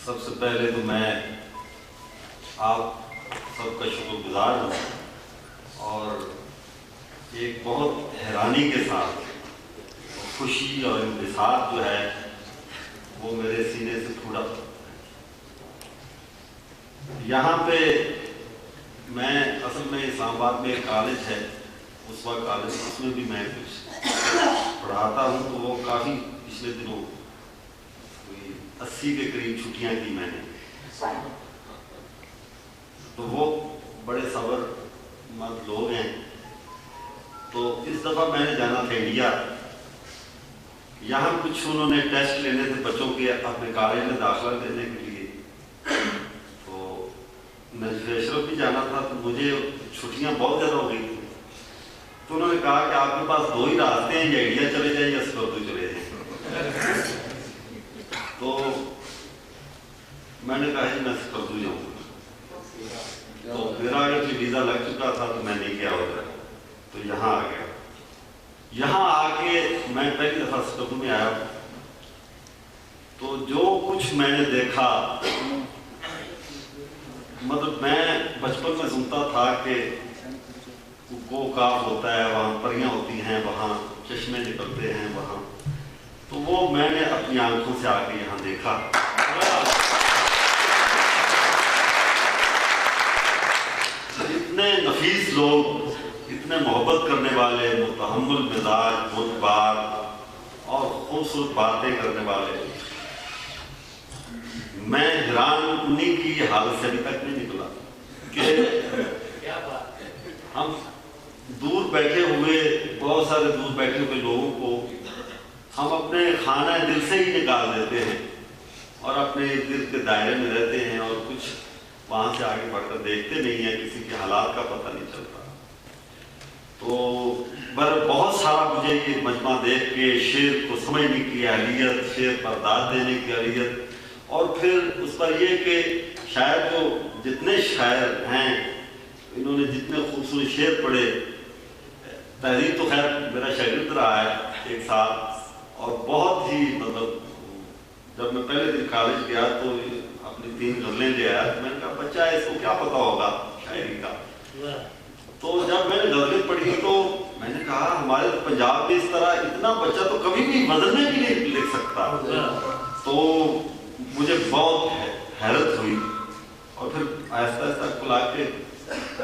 سب سے پہلے تو میں آپ سب کا شکر گزار ہوں اور ایک بہت حیرانی کے ساتھ خوشی اور انبساط جو ہے وہ میرے سینے سے پھوٹا۔ یہاں پہ میں اصل میں اسلام آباد میں ایک کالج ہے، اسوا کالج، اس میں بھی میں کچھ پڑھاتا ہوں، تو وہ کافی پچھلے دنوں 80 کے قریب چھٹیاں کی میں نے، تو وہ بڑے صبر مند لوگ ہیں۔ تو اس دفعہ میں نے جانا تھا انڈیا، یہاں کچھ انہوں نے ٹیسٹ لینے تھے بچوں کے اپنے کالج میں داخلہ دینے کے لیے، تو میں فریشر بھی جانا تھا، تو مجھے چھٹیاں بہت زیادہ ہو گئی تھیں، تو انہوں نے کہا کہ آپ کے پاس دو ہی راستے ہیں، یا انڈیا چلے جائیں یا سکردو چلے جائیں۔ تو میں نے کہا کہ میں سکردو جاؤں گا، تو میرا اگر ویزا لگ چکا تھا تو میں نہیں گیا ادھر، تو یہاں آ گیا۔ یہاں آ کے میں پہلی دفعہ سکردو میں آیا، تو جو کچھ میں نے دیکھا، مطلب میں بچپن میں سنتا تھا کہ کوکاف ہوتا ہے، وہاں پریاں ہوتی ہیں، وہاں چشمے نکلتے ہیں وہاں، تو وہ میں نے اپنی آنکھوں سے آ کے یہاں دیکھا۔ اتنے نفیس لوگ، اتنے محبت کرنے والے، متحمل مزاج، بردبار اور خوبصورت باتیں کرنے والے، میں حیران انہی کی حالت سے ابھی تک نہیں نکلا کہ ہم دور بیٹھے ہوئے، بہت سارے دور بیٹھے ہوئے لوگوں کو ہم اپنے خانہ دل سے ہی نکال دیتے ہیں اور اپنے دل کے دائرے میں رہتے ہیں، اور کچھ وہاں سے آگے بڑھ کر دیکھتے نہیں ہیں، کسی کے حالات کا پتہ نہیں چلتا۔ تو بہت سارا مجھے یہ مجمع دیکھ کے شعر کو سمجھنے کی اہلیت، شعر پر داد دینے کی اہلیت، اور پھر اس پر یہ کہ شاید جو جتنے شاعر ہیں، انہوں نے جتنے خوبصورت شعر پڑھے، تحریر تو خیر میرا شاگرد رہا ہے ایک سال، اور بہت ہی مطلب جب میں پہلے دن کالج گیا تو اپنی 3 غزلیں لے آیا، تو میں نے کہا بچہ ہے، اس کو کیا پتا ہوگا شاعری کا۔ تو جب میں نے غزلیں پڑھی تو میں نے کہا ہمارے پنجاب میں اس طرح اتنا بچہ تو کبھی بھی غزل میں بھی نہیں لکھ سکتا۔ تو مجھے بہت حیرت ہوئی، اور پھر آہستہ آہستہ کھلا کے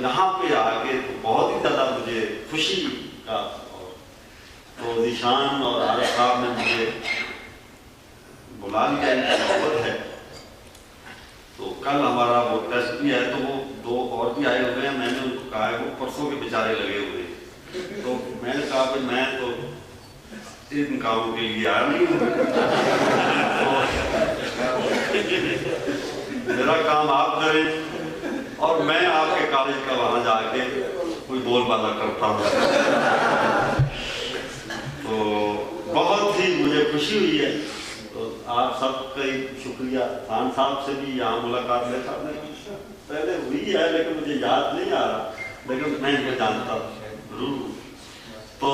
یہاں پہ آ کے تو بہت ہی زیادہ مجھے خوشی کا، تو ذیشان اور عارف صاحب نے مجھے بلا لیا، ان کی محبت ہے۔ تو کل ہمارا وہ ٹیسٹ بھی ہے، تو وہ 2 اور بھی آئے ہوئے ہیں، میں نے ان کو کہا ہے وہ پرسوں کے بیچارے لگے ہوئے ہیں، تو میں نے کہا کہ میں تو ان کاموں کے لیے آیا نہیں ہوں، میرا کام آپ کریں اور میں آپ کے کالج کا وہاں جا کے کوئی بول بالا کرتا ہوں۔ تو بہت ہی مجھے خوشی ہوئی ہے، تو آپ سب کا شکریہ۔ خان صاحب سے بھی یہاں ملاقات پہلے ہوئی ہے، لیکن مجھے یاد نہیں آ رہا، لیکن میں ان کو جانتا ضرور۔ تو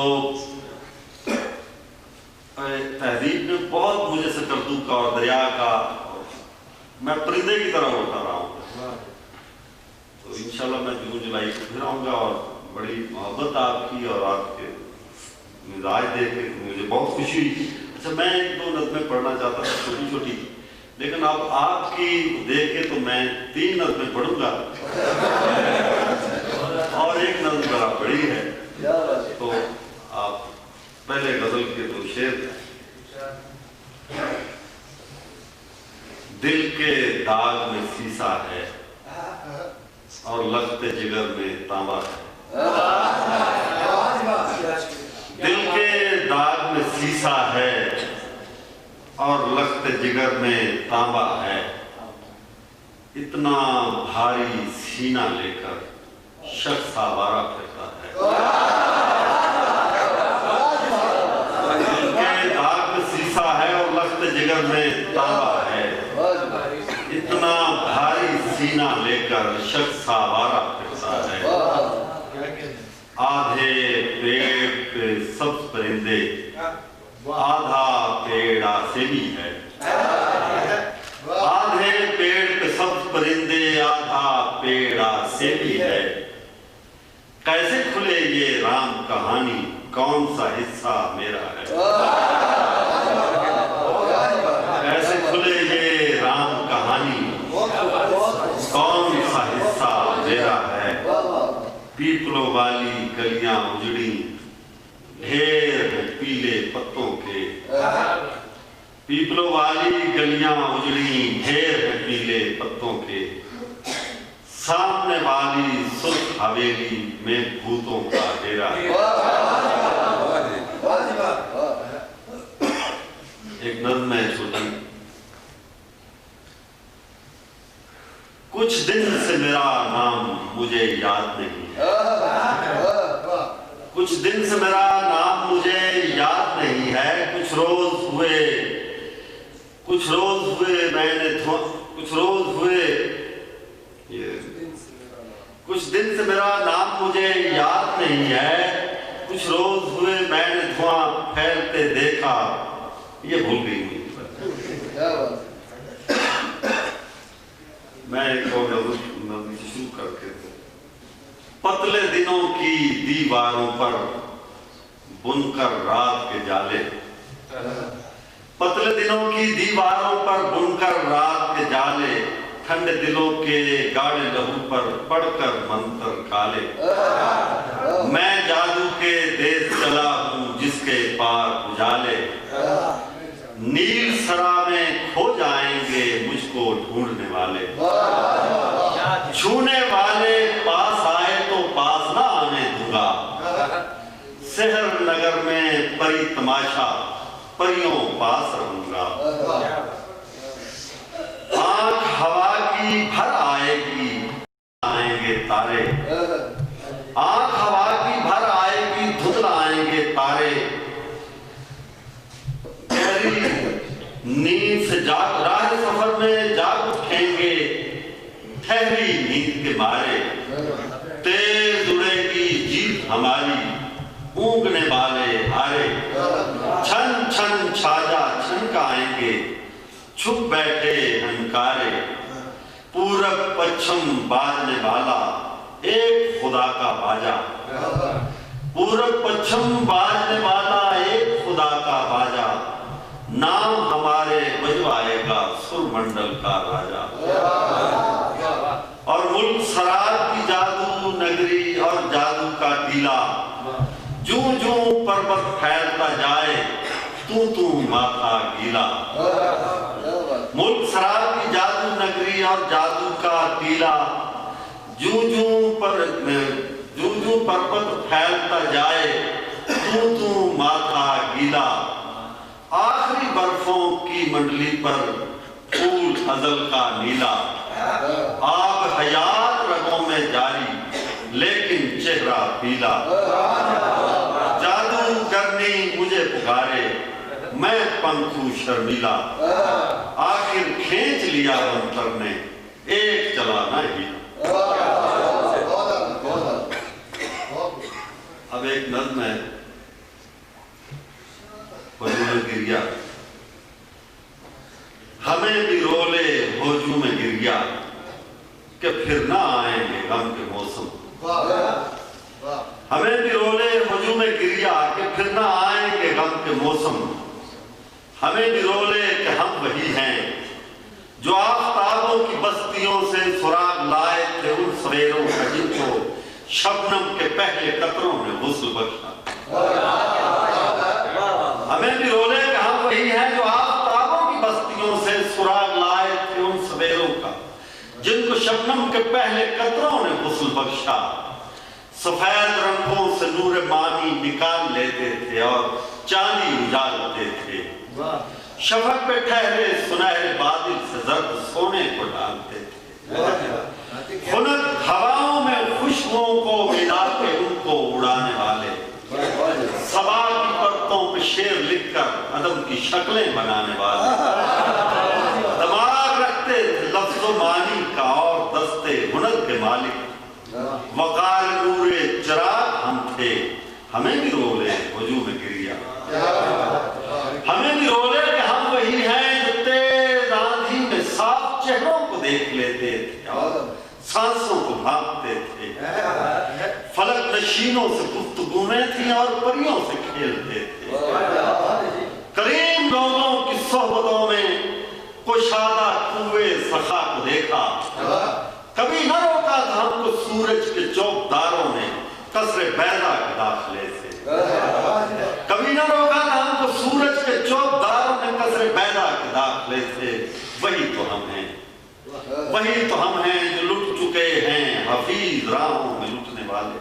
تہذیب نے بہت مجھے سکردو کا اور دریا کا، میں پرندے کی طرح اڑتا رہا ہوں، تو انشاءاللہ میں جون جولائی کو پھر آؤں گا، اور بڑی محبت آپ کی اور آپ کے مزاج دیکھ کے مجھے بہت خوشی ہوئی۔ اچھا، میں 2 نظمیں پڑھنا چاہتا تھا چھوٹی چھوٹی، لیکن اب آپ کی دیکھ کے تو میں 3 نظمیں پڑھوں گا، اور ایک نظم ذرا بڑی ہے، تو آپ پہلے غزل کے 2 شعر۔ دل کے داغ میں سیسا ہے اور لخت جگر میں تانبا ہے، دل کے داغ میں سیسا ہے اور لخت جگر میں تانبا ہے، اتنا بھاری سینہ لے کر شخص آوارہ پھرتا ہے۔ دل کے داغ میں سیسا ہے اور لخت جگر میں تانبا ہے، اتنا بھاری سینہ لے کر شخص آوارہ پھرتا ہے۔ آدھے پیڑ پہ سبز پرندے، آدھا پیڑ آسیبی ہے، آدھے है। कैसे खुले ये राम कहानी, कौन सा हिस्सा मेरा है। कैसे खुले ये राम कहानी, कौन सा हिस्सा मेरा है। पीपलों वाली गलियां उजड़ी, ढेर है पीले पत्तों के। पीपलों वाली गलियां उजड़ी, ढेर है पीले पत्तों के। सामने वाली सुर्ख हवेली में भूतों का डेरा है। एक नज़्म है छोटी। कुछ दिन से मेरा नाम मुझे याद नहीं है। कुछ दिन से मेरा नाम मुझे याद नहीं है। कुछ रोज हुए मैंने कुछ रोज हुए कुछ दिन से मेरा नाम मुझे याद नहीं है। कुछ रोज हुए मैंने धुआं फैलते देखा। ये भूल गई मुझे। मैं एक और शुरू करके पतले दिनों की दीवारों पर बुनकर रात के जाले। पतले दिनों की दीवारों पर बुनकर रात के जाले। ठंडे दिलों के गाढ़े लहू पर पढ़कर मंत्र काले। मैं जादू के देश चला हूँ जिसके पार उजाले। नील सरा में खो जाएंगे मुझको ढूंढने वाले। छूने वाले पास आए तो पास ना आने दूंगा। शहर नगर में परी तमाशा, परियों पास रहूंगा। आंख हवा की भर आएगी, आएंगे तारे। आंख हवा की भर आएगी, धुंधला आएंगे तारे। गहरी नींद से जाग राह सफर में जाग उठेंगे, ठहरी नींद के मारे। तेज उड़ेगी जीत हमारी, ऊँगने वाले हारे। छन छन छाजा छनकाएंगे, छुप बैठे हंकारे। पूरब पश्चिम बाजने वाला एक खुदा का बाजा। पूरब पश्चिम बाजने वाला एक खुदा का बाजा। नाम हमारे बजवाएगा सुरमंडल का राजा। और मुल्क सरार की जादू नगरी और जादू का टीला। जूं जूं पर्वत फैलता जाए, तू तू माथा गीला। मुल्क सरार की जादू नगरी और जादू का टीला। जूं जूं पर्वत फैलता जाए, तू तू माथा गीला। आखिरी बर्फों की मंडली पर फूल अज़ल का नीला। आग हयात रगों में जारी, लेकिन चेहरा पीला। जादू करनी मुझे पुकारे, मैं पंखू शर्मिला। आखिर खींच लिया मंत्र ने, एक चलाना ही। अब एक नज़्म है गिरिया। हमें भी रोले होजू में गिर गया कि फिर ना आएंगे गम के मौसम। हमें भी रोले होजू में गिर गया कि फिर ना आएंगे गम के मौसम। हमें भी रोले कि हम वही हैं जो आफताबों की बस्तियों से सुराग लाए थे उन सवेरों का जिनको शबनम के पहले कतरों ने गुस्ल बख्शा। हमें भी रोले कि हम वही हैं जो आफताबों की बस्तियों से सुराग लाए थे उन सवेरों का जिनको शबनम के पहले कतरों ने गुस्ल बख्शा। सफेद रंगों से नूर मानी निकाल लेते थे और चांदी उजालते थे। शफक पे ठहरे सुनहरे बादल से जर्द सोने को डालते थे। खुनक हवाओं में खुशबुओं को मिला के उनको उड़ाने वाले। सबा की परतों पे शेर लिखकर अदम की शक्लें बनाने वाले। दिमाग रखते थे लफ्ज़ो मानी का और दस्ते हुनर के मालिक। वकार नूरे चिराग हम थे, हमें भी रोले वजू में गिरिया। हमें भी रोले कि हम वही हैं जो तेज आंधी में साफ चेहरों को देख लेते थे और सांसों को भागते थे, फलक नशीनों से गुफ्तगूएं थी और परियों से खेलते थे। करीम लोगों की सोहबतों में कुशादा कुएं सखा को देखा, कभी न रोका था हमको सूरज के चौकदारों ने कसरे बैदा के दाखिले से, कभी न रोका था हमको सूरज के चौकदारों ने कसरे बैदा के दाखिले से। वही तो हम हैं, वही तो हम हैं जो लुट चुके हैं हफीज राहों में लुटने वाले।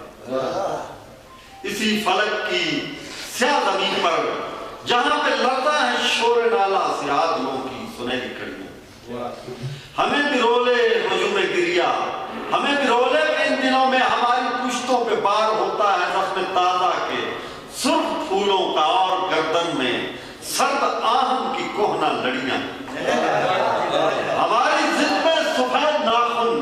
इसी फलक की स्याह ज़मीन पर जहां पे लड़ता है शोर नाला से आदमों की सुनहरी कड़ियां, हमें भी रोले हुजूम गिरिया, हमें भी रोले इन दिनों में हमारी पुश्तों पे बार होता है जख्म ताजा के सुर्ख फूलों का और गर्दन में सर्द आहम की कोहना लड़ियां। हमारी जिद में सफेद नाखून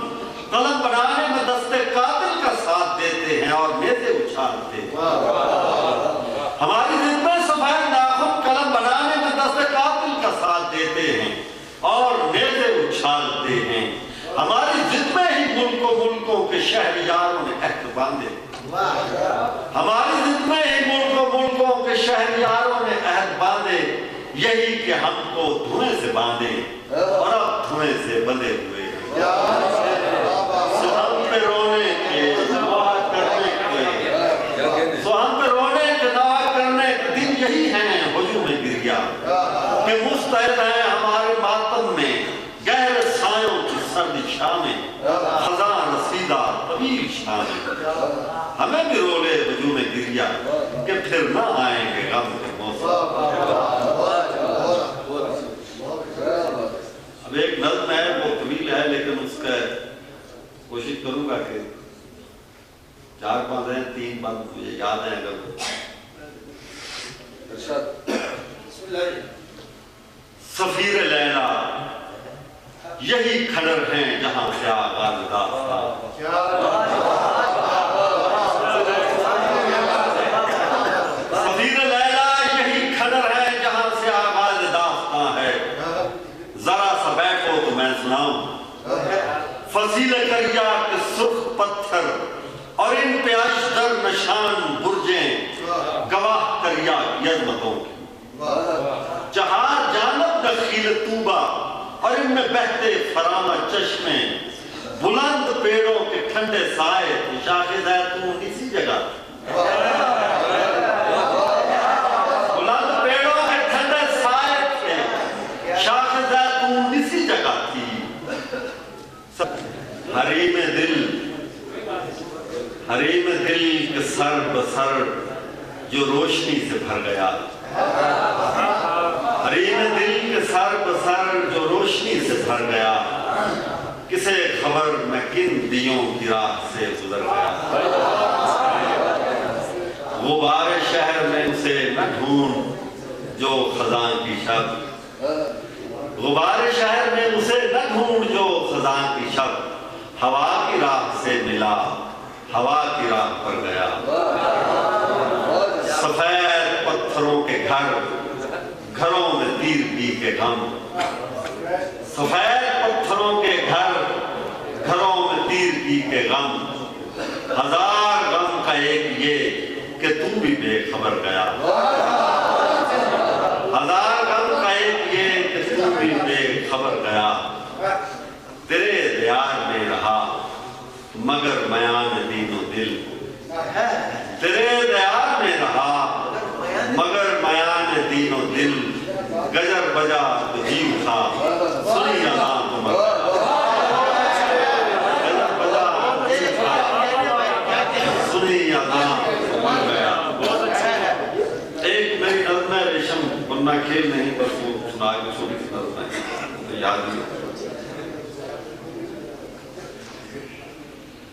कलम बनाने में दस्ते कातिल का साथ देते हैं और नेज़े उछालते हैं। हमारी जिद में सफेद नाखून कलम बनाने में दस्ते कातिल का साथ देते हैं और नेज़े उछालते हैं। हमारी जिद में ही मुल्कों के शहरियारों ने अहद बांधे, हमारी जिद में ही मुल्कों के शहरियारों ने अहद बांधे, यही कि हमको धुएं से बांधे और अब धुएं से बंधे हुए सो हम पे रोने के दुआ करने के, सो हम पे रोने के दुआ करने के दिन यही हैं हुजूम गिरिया कि मुस्तैद हैं हमारे मातम में गहरे सायों की सर्द शामें, खज़ां रसीदा तवील शामें। हमें भी रोले हुजूम गिरिया कि फिर ना आएंगे गम के मौसम। अब एक नज़्म है वो तवील है लेकिन उसका कोशिश करूंगा कि 4-5 हैं, 3 बात मुझे याद है। अगर सफीर लैला यही खड़र हैं जहां से आगाज़ दास्तां, सफीर लैला यही खड़र है जहां से आगाज़ दास्तां है। जरा सा बैठो तो मैं सुनाऊं फसील करिया के सुर्ख पत्थर और इन पे अजदर निशान बुर्जें गवाह करिया की अज़मतों की। जहां जानब नखील तूबा और इनमें बहते फरामा चश्मे, बुलंद पेड़ों के ठंडे साए शाखे ज़ैतून इसी जगह, बुलंद पेड़ों के ठंडे साए थे, शाखे ज़ैतून इसी जगह थी। हरीम दिल के सर बसर जो रोशनी से भर गया, हरीम दिल के सर बसर जो रोशनी से भर गया, किसे खबर मैं किन दियों की राह से गुजर गया। गुबार शहर में उसे न ढूंढ जो खजां की शब, गुबार शहर में उसे न ढूंढ जो खजां की शब, हवा की राह से मिला हवा की राह पर गया। सफेद पत्थरों के घरों में तीर पी के गम, सफेद पत्थरों के घरों में तीर पी के गम, हजार गम का एक ये कि तू भी बेखबर गया, हजार गम का एक ये कि तू भी बेखबर गया। तेरे दियार में रहा मगर मयान दीनो दिल, तेरे दियार में रहा मगर मयान दीनो दिल, गजर बजा तो जीव था सुनी अज़ान तो मर गया, गजर बजा तो जीव था सुनी अज़ान तो मर गया। एक मेरी नज़्म है रेशम बन्ना खेल नहीं बस वो सुना के छोटी सी नज़्म है तो याद नहीं।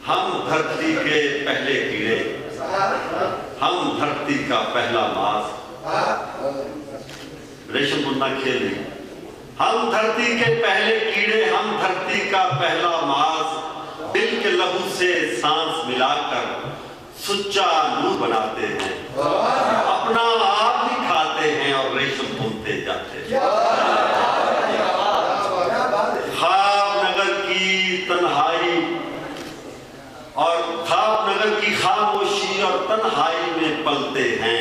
हम धरती के पहले कीड़े, हम धरती का पहला मास, रेशम बुनना खेल नहीं, हम धरती के पहले कीड़े, हम धरती का पहला मास, दिल के लहू से सांस मिलाकर सुच्चा नूर बनाते हैं, अपना आप ही खाते हैं और रेशम बुनते जाते हैं। ख्वाब नगर की तन्हाई पलते हैं,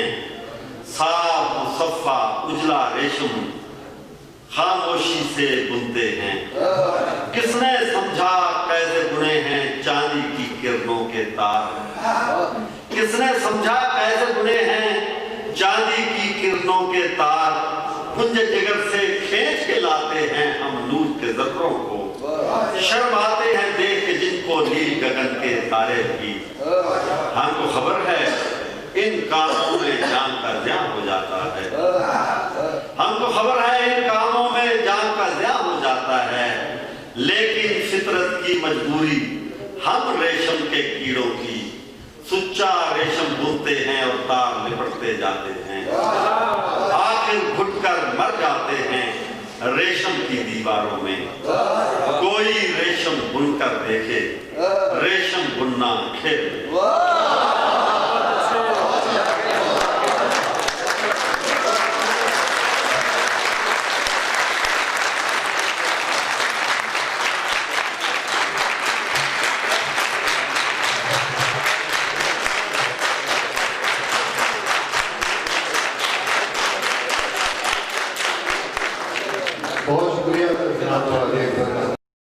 साफ मुसफ़ा उजला रेशम खामोशी से बुनते हैं। किसने समझा कैसे बुने हैं चांदी की किरणों के तार, किसने समझा कैसे बुने हैं चांदी की किरणों के तार, कुंज जिगर से खींच के लाते हैं हम नूर के ज़र्रों को, शर्माते हैं देख के जिनको नील गगन के तारे भी। हमको खबर है इन कामों में जान का ज़िया हो जाता है, हमको खबर है इन कामों में जान का ज़िया हो जाता है, लेकिन फितरत की मजबूरी हम रेशम के कीड़ों की सुच्चा रेशम बुनते हैं और तार लिपटते जाते हैं, आखिर घुटकर मर जाते हैं रेशम की दीवारों में। कोई रेशम बुनकर देखे, रेशम बुनना खेल। बहुत शुक्रिया जनाब।